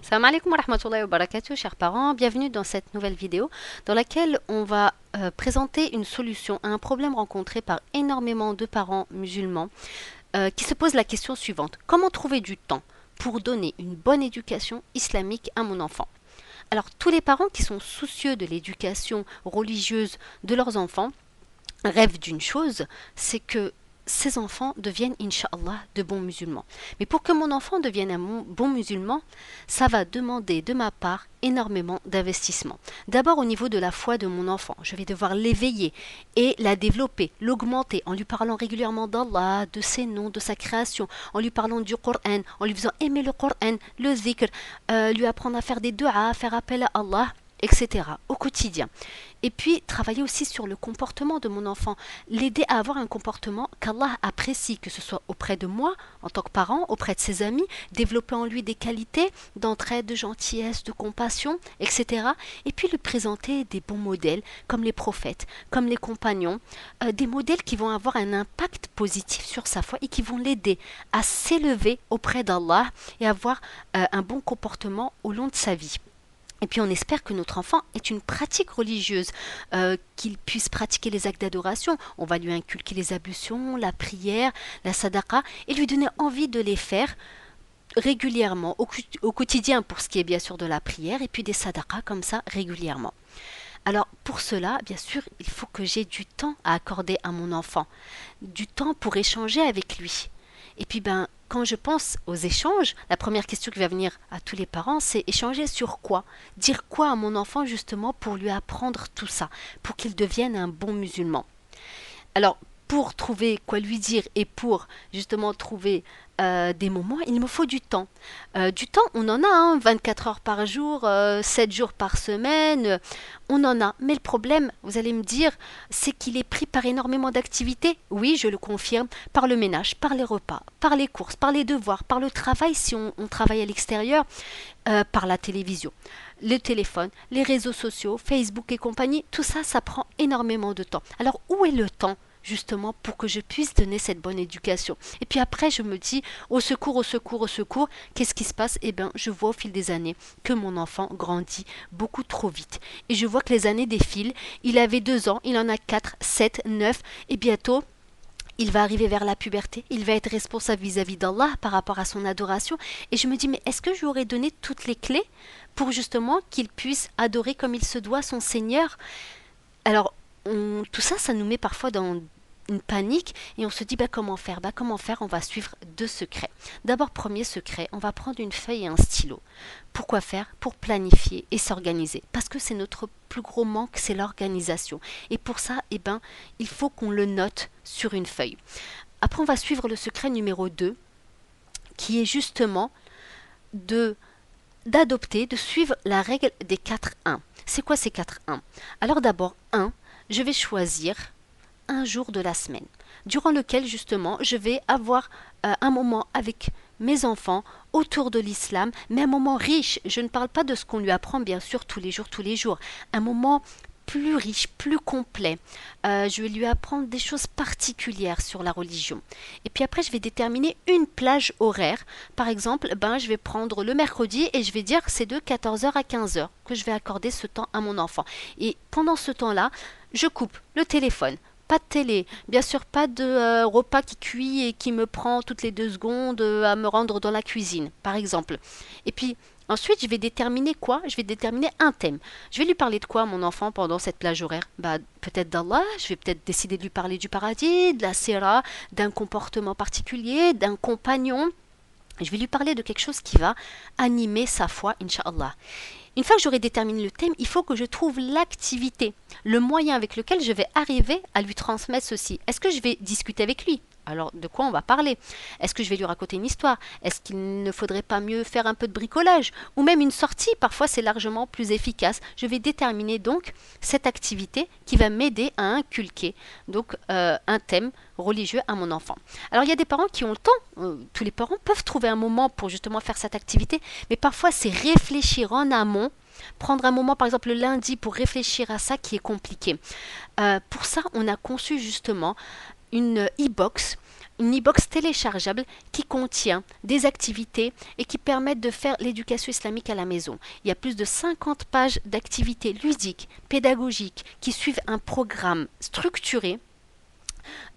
Salam alaikum wa rahmatullahi wa barakatuh, chers parents. Bienvenue dans cette nouvelle vidéo dans laquelle on va présenter une solution à un problème rencontré par énormément de parents musulmans qui se posent la question suivante. Comment trouver du temps pour donner une bonne éducation islamique à mon enfant? Alors, tous les parents qui sont soucieux de l'éducation religieuse de leurs enfants rêvent d'une chose, c'est que ces enfants deviennent, Inch'Allah, de bons musulmans. Mais pour que mon enfant devienne un bon musulman, ça va demander de ma part énormément d'investissement. D'abord au niveau de la foi de mon enfant, je vais devoir l'éveiller et la développer, l'augmenter en lui parlant régulièrement d'Allah, de ses noms, de sa création, en lui parlant du Coran, en lui faisant aimer le Coran, le zikr, lui apprendre à faire des du'as, à faire appel à Allah, etc. au quotidien. Et puis, travailler aussi sur le comportement de mon enfant, l'aider à avoir un comportement qu'Allah apprécie, que ce soit auprès de moi, en tant que parent, auprès de ses amis, développer en lui des qualités d'entraide, de gentillesse, de compassion, etc. Et puis lui présenter des bons modèles, comme les prophètes, comme les compagnons, des modèles qui vont avoir un impact positif sur sa foi et qui vont l'aider à s'élever auprès d'Allah et avoir un bon comportement au long de sa vie. Et puis on espère que notre enfant ait une pratique religieuse, qu'il puisse pratiquer les actes d'adoration. On va lui inculquer les ablutions, la prière, la sadaqa et lui donner envie de les faire régulièrement, au quotidien pour ce qui est bien sûr de la prière et puis des sadaqas comme ça régulièrement. Alors pour cela, bien sûr, il faut que j'ai du temps à accorder à mon enfant, du temps pour échanger avec lui. Et puis quand je pense aux échanges, la première question qui va venir à tous les parents, c'est échanger sur quoi? Dire quoi à mon enfant justement pour lui apprendre tout ça, pour qu'il devienne un bon musulman. Alors, pour trouver quoi lui dire et pour justement trouver des moments, il me faut du temps. Du temps, on en a, hein, 24 heures par jour, 7 jours par semaine, on en a. Mais le problème, vous allez me dire, c'est qu'il est pris par énormément d'activités. Oui, je le confirme, par le ménage, par les repas, par les courses, par les devoirs, par le travail si on travaille à l'extérieur, par la télévision, le téléphone, les réseaux sociaux, Facebook et compagnie, tout ça, ça prend énormément de temps. Alors, où est le temps justement pour que je puisse donner cette bonne éducation? Et puis après, je me dis, au secours, au secours, au secours, qu'est-ce qui se passe? Eh bien, je vois au fil des années que mon enfant grandit beaucoup trop vite. Et je vois que les années défilent. Il avait 2 ans, il en a 4, 7, 9, et bientôt, il va arriver vers la puberté, il va être responsable vis-à-vis d'Allah par rapport à son adoration. Et je me dis, mais est-ce que je lui aurais donné toutes les clés pour justement qu'il puisse adorer comme il se doit son Seigneur? Alors, tout ça, ça nous met parfois dans une panique et on se dit comment faire? Comment faire? On va suivre 2 secrets. D'abord, premier secret, on va prendre une feuille et un stylo. Pourquoi faire? Pour planifier et s'organiser. Parce que c'est notre plus gros manque, c'est l'organisation. Et pour ça, il faut qu'on le note sur une feuille. Après, on va suivre le secret numéro 2, qui est justement d'adopter, de suivre la règle des 4 1. C'est quoi ces 4 1? Alors d'abord, 1, je vais choisir un jour de la semaine, durant lequel justement je vais avoir un moment avec mes enfants autour de l'islam, mais un moment riche. Je ne parle pas de ce qu'on lui apprend bien sûr tous les jours. Un moment plus riche, plus complet. Je vais lui apprendre des choses particulières sur la religion. Et puis après, je vais déterminer une plage horaire. Par exemple, je vais prendre le mercredi et je vais dire que c'est de 14 heures à 15 heures que je vais accorder ce temps à mon enfant. Et pendant ce temps-là, je coupe le téléphone. Pas de télé, bien sûr pas de repas qui cuit et qui me prend toutes les 2 secondes à me rendre dans la cuisine, par exemple. Et puis ensuite, je vais déterminer quoi? Je vais déterminer un thème. Je vais lui parler de quoi à mon enfant pendant cette plage horaire? Peut-être d'Allah, je vais peut-être décider de lui parler du paradis, de la sira, d'un comportement particulier, d'un compagnon. Je vais lui parler de quelque chose qui va animer sa foi, Inch'Allah. Une fois que j'aurai déterminé le thème, il faut que je trouve l'activité, le moyen avec lequel je vais arriver à lui transmettre ceci. Est-ce que je vais discuter avec lui? Alors, de quoi on va parler? Est-ce que je vais lui raconter une histoire? Est-ce qu'il ne faudrait pas mieux faire un peu de bricolage? Ou même une sortie? Parfois, c'est largement plus efficace. Je vais déterminer donc cette activité qui va m'aider à inculquer donc un thème religieux à mon enfant. Alors, il y a des parents qui ont le temps. Tous les parents peuvent trouver un moment pour justement faire cette activité, mais parfois, c'est réfléchir en amont, prendre un moment par exemple le lundi pour réfléchir à ça qui est compliqué. Pour ça, on a conçu justement une e-box une e-box téléchargeable qui contient des activités et qui permettent de faire l'éducation islamique à la maison. Il y a plus de 50 pages d'activités ludiques, pédagogiques, qui suivent un programme structuré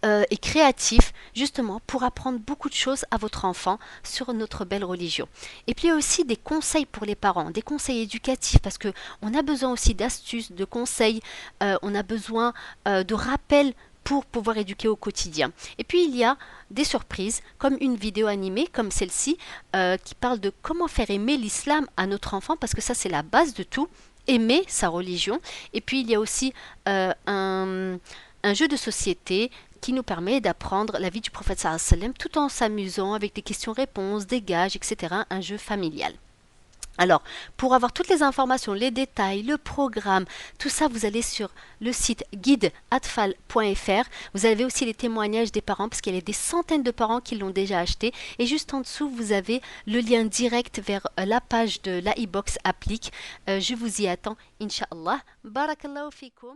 et créatif, justement pour apprendre beaucoup de choses à votre enfant sur notre belle religion. Et puis il y a aussi des conseils pour les parents, des conseils éducatifs, parce que on a besoin aussi d'astuces, de conseils, on a besoin de rappels pour pouvoir éduquer au quotidien. Et puis il y a des surprises, comme une vidéo animée comme celle-ci, qui parle de comment faire aimer l'islam à notre enfant, parce que ça c'est la base de tout, aimer sa religion. Et puis il y a aussi un jeu de société qui nous permet d'apprendre la vie du prophète sallallahu alayhi wa sallam tout en s'amusant avec des questions-réponses, des gages, etc. Un jeu familial. Alors, pour avoir toutes les informations, les détails, le programme, tout ça, vous allez sur le site guideatfal.fr. Vous avez aussi les témoignages des parents, parce qu'il y a des centaines de parents qui l'ont déjà acheté. Et juste en dessous, vous avez le lien direct vers la page de la e-box applique. Je vous y attends, Inch'Allah. Barakallahu fikum.